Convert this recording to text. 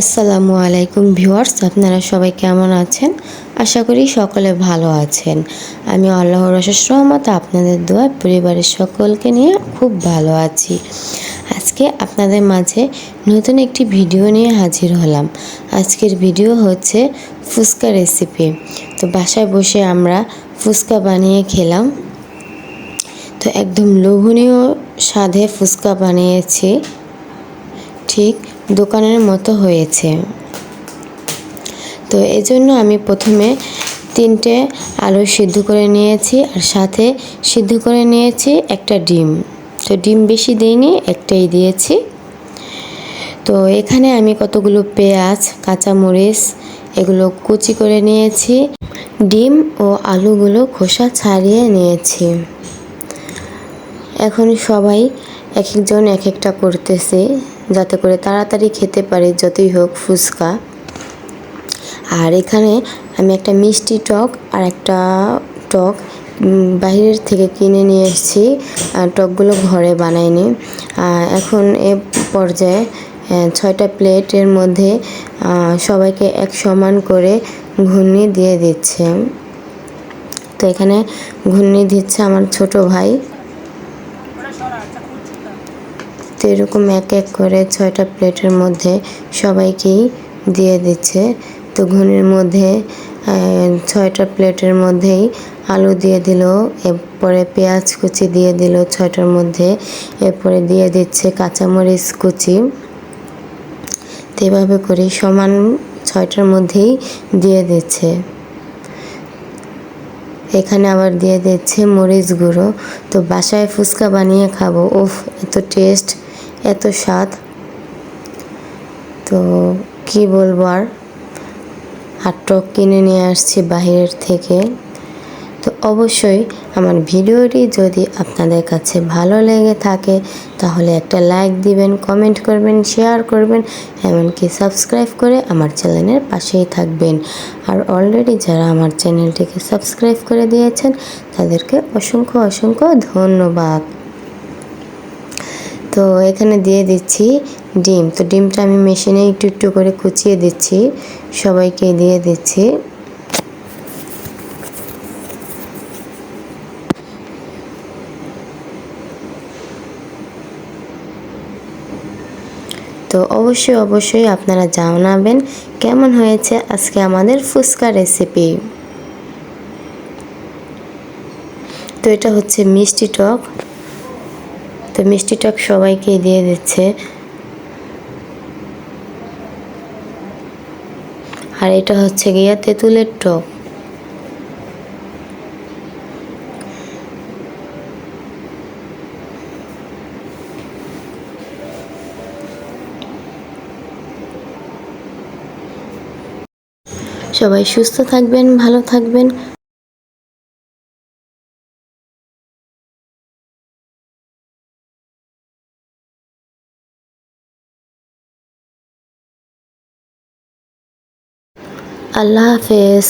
আসসালামু আলাইকুম ভিউয়ার্স, আপনারা সবাই কেমন আছেন? আশা করি সকলে ভালো আছেন। আমি আল্লাহর অশেষ রহমতে আপনাদের দোয়ায় পরিবারের সকলকে নিয়ে খুব ভালো আছি। আজকে আপনাদের মাঝে নতুন একটি ভিডিও নিয়ে হাজির হলাম। আজকের ভিডিও হচ্ছে ফুচকা রেসিপি। তো বাসায় বসে আমরা ফুচকা বানিয়ে খেলাম। তো একদম লোভনীয় স্বাদে ফুচকা বানিয়েছি, ঠিক দোকানের মতো হয়েছে। তো এজন্য আমি প্রথমে 3টে আলু সিদ্ধ করে নিয়েছি, আর সাথে সিদ্ধ করে নিয়েছি একটা ডিম। তো ডিম বেশি দিইনি, একটাই দিয়েছি। তো এখানে আমি কতগুলো পেঁয়াজ, কাঁচামরিচ এগুলো কুচি করে নিয়েছি। ডিম ও আলুগুলো খোসা ছাড়িয়ে নিয়েছি। এখন সবাই এক একজন এক একটা করতেছে, যাতে করে তাড়াতাড়ি খেতে পারে যতই হোক ফুচকা। আর এখানে আমি একটা মিষ্টি টক আর একটা টক বাইরের থেকে কিনে নিয়ে এসেছি, আর টকগুলো ঘরে বানাইনি। এখন এ পর্যায়ে 6টা প্লেটের মধ্যে সবাইকে এক সমান করে ঘূর্ণি দিয়ে দিচ্ছে। তো এখানে ঘূর্ণি দিচ্ছে আমার ছোট ভাই। তো এরকম এক এক করে 6টা প্লেটের মধ্যে সবাইকেই দিয়ে দিচ্ছে। তো ঘুগনির মধ্যে 6টা প্লেটের মধ্যেই আলু দিয়ে দিল, এরপরে পেঁয়াজ কুচি দিয়ে দিল 6টার মধ্যে, এরপরে দিয়ে দিচ্ছে কাঁচামরিচ কুচি। তো এভাবে করে সমান 6টার মধ্যেই দিয়ে দিচ্ছে। এখানে আবার দিয়ে দিচ্ছে মরিচ গুঁড়ো। তো বাসায় ফুচকা বানিয়ে খাবো, উফ এত টেস্ট, এত স্বাদ, তো কি বলবো আর টক কিনে নিয়ে আসছি বাইরের থেকে। তো অবশ্যই আমার ভিডিওটি যদি আপনাদের কাছে ভালো লেগে থাকে তাহলে একটা লাইক দিবেন, কমেন্ট করবেন, শেয়ার করবেন, এমনকি সাবস্ক্রাইব করে আমার চ্যানেলের পাশেই থাকবেন। আর অলরেডি যারা আমার চ্যানেলটিকে সাবস্ক্রাইব করে দিয়েছেন তাদেরকে অসংখ্য অসংখ্য ধন্যবাদ। তো এখানে দিয়ে দিচ্ছি ডিম। তো ডিমটা আমি মেশিনে একটু একটু করে কুচিয়ে দিচ্ছি, সবাইকে দিয়ে দিচ্ছি। তো অবশ্যই অবশ্যই আপনারা জানাবেন কেমন হয়েছে আজকে আমাদের ফুচকা রেসিপি। তো এটা হচ্ছে মিষ্টি টক। তো মিষ্টি টক সবাইকে দিয়ে দিচ্ছে। আর এটা হচ্ছে গিয়া তেঁতুলের টক। সবাই সুস্থ থাকবেন, ভালো থাকবেন। আল্লাহ হাফেজ।